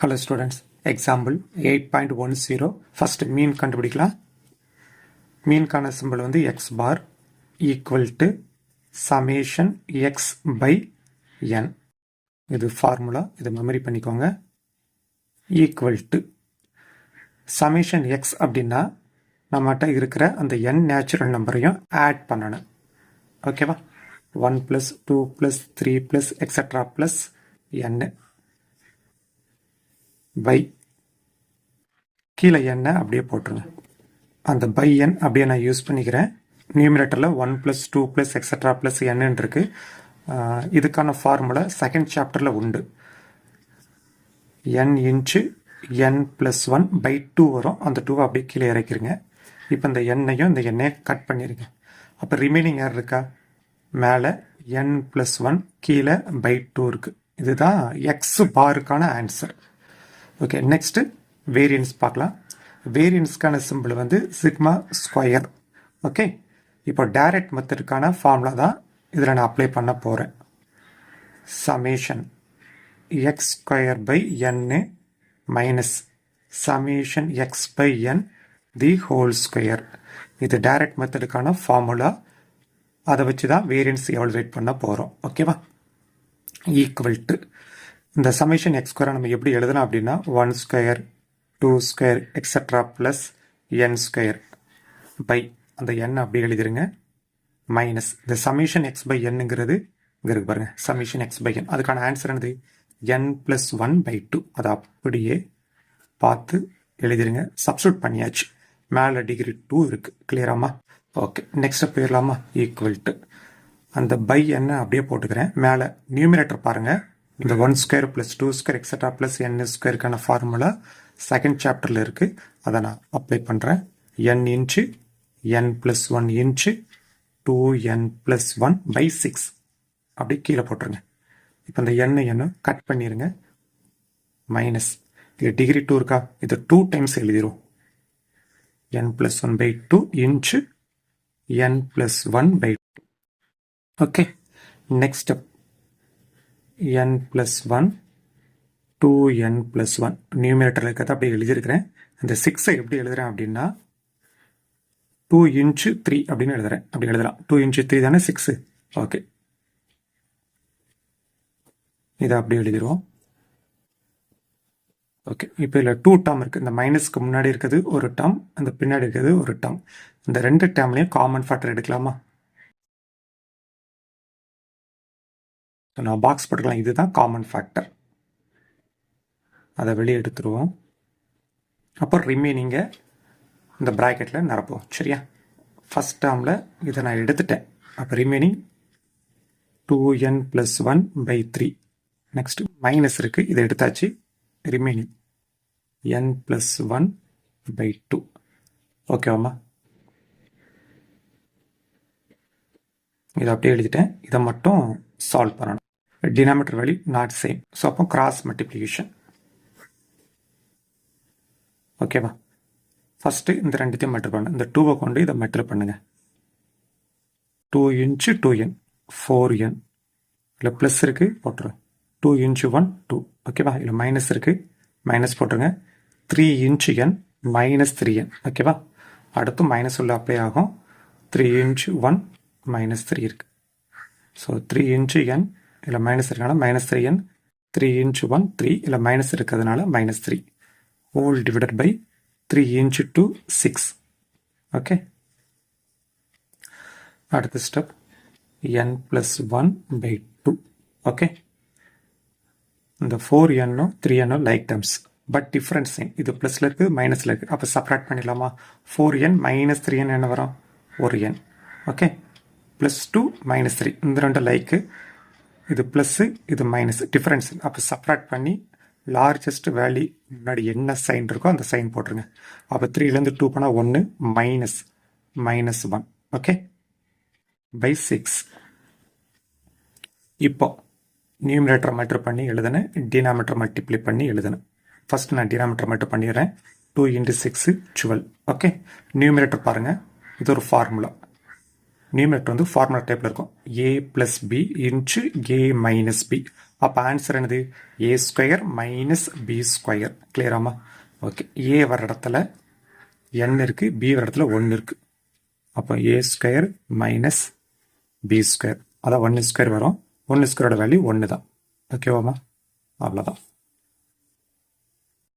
Hello students, example 8.10 first mean கண்டுபிடிக்கலாம். மீன்கான simple வந்து x bar equal to summation x by n. இது formula, இது memory பண்ணிக்கோங்க. equal to summation x அப்படின்னா நம்மகிட்ட இருக்கிற அந்த n நேச்சுரல் நம்பரையும் ஆட் பண்ணணும். ஓகேவா? 1 plus 2 plus 3 plus etc plus n by கீழே என்ன அப்படியே போட்டுருங்க. அந்த பை என் அப்படியே நான் யூஸ் பண்ணிக்கிறேன். நியூமிரேட்டரில் 1 + 2 + எக்ஸட்ரா ப்ளஸ் என்னு இருக்கு. இதுக்கான ஃபார்முலா செகண்ட் சாப்டரில் உண்டு. n இன்ச்சு n + 1/2 வரும். அந்த 2 அப்படியே கீழே இறக்கிருங்க. இப்போ இந்த எண்ணையும் இந்த எண்ணையை கட் பண்ணிடுங்க. அப்போ ரிமைனிங் யார் இருக்கா? மேலே n + 1 கீழே /2 இருக்குது. இதுதான் எக்ஸ் பாருக்கான ஆன்சர். ஓகே, நெக்ஸ்ட்டு வேரியன்ஸ் பார்க்கலாம். வேரியன்ஸ்க்கான சிம்பிள் வந்து சிக்மா ஸ்கொயர். ஓகே, இப்போ டைரக்ட் மெத்தடுக்கான ஃபார்முலா தான் இதில் நான் அப்ளை பண்ண போகிறேன். Summation x square by n minus summation x by n the whole square. இது டைரக்ட் மெத்தடுக்கான ஃபார்முலா. அதை வச்சு தான் வேரியன்ஸ் எவாலுவேட் பண்ண போகிறோம். ஓகேவா? ஈக்குவல் டு இந்த சமேஷன் எக்ஸ் ஸ்கொயரை நம்ம எப்படி எழுதலாம் அப்படின்னா 1 square 2 square extra plus n square by அந்த n அப்படி எழுதிருங்க. மைனஸ் இந்த சமேஷன் எக்ஸ் பை என்னங்கிறது இங்கே இருக்கு பாருங்க. சமேஷன் எக்ஸ் பை என், அதுக்கான ஆன்சர் என்னது? n + 1/2. அதை அப்படியே பார்த்து எழுதிருங்க. சப்ஸ்டியூட் பண்ணியாச்சு. மேலே டிகிரி 2 இருக்குது. கிளியராமா? ஓகே, நெக்ஸ்ட் போயிடலாமா? ஈக்குவல் டு அந்த பை என்ன அப்படியே போட்டுக்கிறேன். மேலே நியூமிரேட்டர் பாருங்கள். இந்த 1 square + 2 square extra plus n ஸ்கொயருக்கான ஃபார்முலா செகண்ட் சாப்டரில் இருக்குது. அதை நான் அப்ளை பண்ணுறேன். n inch n + 1 inch 2n + 1/6 அப்படி கீழே போட்டுருங்க. இப்போ இந்த n கட் பண்ணிடுங்க. மைனஸ் இது டிகிரி 2 இருக்கா? இது 2 டைம்ஸ் எழுதிரும். n + 1/2 into n + 1/2. Okay, next step n + 1 2n + 1 நியூமிரேட்டரில் இருக்கிறத அப்படியே எழுதியிருக்கிறேன். இந்த 6ஐ எப்படி எழுதுறேன் அப்படின்னா 2 இன்ச்சு 3 அப்படின்னு எழுதுறேன். அப்படி எழுதலாம். 2 இன்ச்சு 3 தானே 6. ஓகே, இதை அப்படி எழுதிடுவோம். ஓகே, இப்போ இதில் 2 டேர்ம் இருக்குது. இந்த மைனஸ்க்கு முன்னாடி இருக்கிறது ஒரு டேர்ம், அந்த பின்னாடி இருக்கிறது ஒரு டேர்ம். இந்த 2 டேர்ம்லையும் காமன் ஃபேக்டர் எடுக்கலாமா? நான் பாக்ஸ் போட்டுக்கலாம். இதுதான் காமன் ஃபேக்டர். அதை வெளியே எடுத்துருவோம். அப்புறம் ரிமைனிங்கை இந்த ப்ராக்கெட்டில் நிரப்புவோம். சரியா? ஃபஸ்ட் டேர்மில் இதை நான் எடுத்துட்டேன். அப்போ ரிமைனிங் 2n + 1/3. நெக்ஸ்ட் மைனஸ் இருக்குது, இதை எடுத்தாச்சு. Remaining n + 1/2. ஓகேவாம்மா? இதை அப்படியே எழுதிட்டேன். இதை மட்டும் சால்வ் பண்ணணும். Denominator value not same. So அப்போ கிராஸ் மல்டிப்ளிகேஷன். ஓகேவா? ஃபஸ்ட்டு இந்த ரெண்டுத்தையும் மெட்ரு பண்ணு. இந்த 2வை கொண்டு இதை மெட்ரு பண்ணுங்க. 2 இன்ச்சு 2n 4n. இல்லை ப்ளஸ் இருக்குது, போட்டுருங்க. 2 இன்ச்சு 1 2. ஓகேவா? இல்லை மைனஸ் இருக்குது, மைனஸ் போட்டுருங்க. 3 இன்ச்சு n -3n. ஓகேவா? அடுத்து மைனஸ் உள்ள அப்ளை ஆகும். 3 இன்ச்சு 1 -3 இருக்குது. ஸோ 3 இன்ச்சு n இல்லை மைனஸ் இருக்கனால -3n. 3 இன்ச்சு 1 3, இல்லை மைனஸ் இருக்கிறதுனால -3 whole divided by 3 into 2 6. Okay, அடுத்த ஸ்டெப் n + 1/2. ஓகே, இந்த 4n-ம் 3n-ம் like terms, but different sign. இது ப்ளஸில் இருக்குது, மைனஸில் இருக்குது. அப்போ சப்ராக்ட் பண்ணிடலாமா? 4n - 3n என்ன வரும்? ஒரு n. ஓகே, +2 -3 இந்த ரெண்டு லைக்கு. இது ப்ளஸ்ஸு, இது மைனஸ், டிஃப்ரென்ஸ். அப்போ சப்ராக்ட் பண்ணி லார்ஜஸ்ட் வேல்யூ முன்னாடி என்ன சைன் இருக்கோ அந்த சைன் போட்டுருங்க. அப்போ 3லேருந்து 2 போனால் 1 -1. ஓகே, /6. இப்போ நியூமிரேட்டரை மெட்ரு பண்ணி எழுதுனேன், டினாமினேட்டர் மல்டிப்ளை பண்ணி எழுதுனேன். ஃபஸ்ட் நான் டினாமினேட்டர் மெட்ரு பண்ணிடுறேன். 2 × 6 12. ஓகே, நியூமிரேட்டர் பாருங்கள். இது ஒரு ஃபார்முலா. நியூமிரேட்டர் வந்து ஃபார்முலா டைப்பில் இருக்கும். a + b into a - b. அப்போ ஆன்சர் என்னது A square minus B square. கிளியராமா? ஓகே. ஏ வர இடத்துல n இருக்குது, பி வர இடத்துல 1 இருக்குது. அப்போ ஏ ஸ்கொயர் மைனஸ் பி ஸ்கொயர், அதான் 1 ஸ்கொயர் வரும். 1 ஸ்கொயரோட வேல்யூ 1 தான். ஓகேவாமா? அவ்வளோதான்.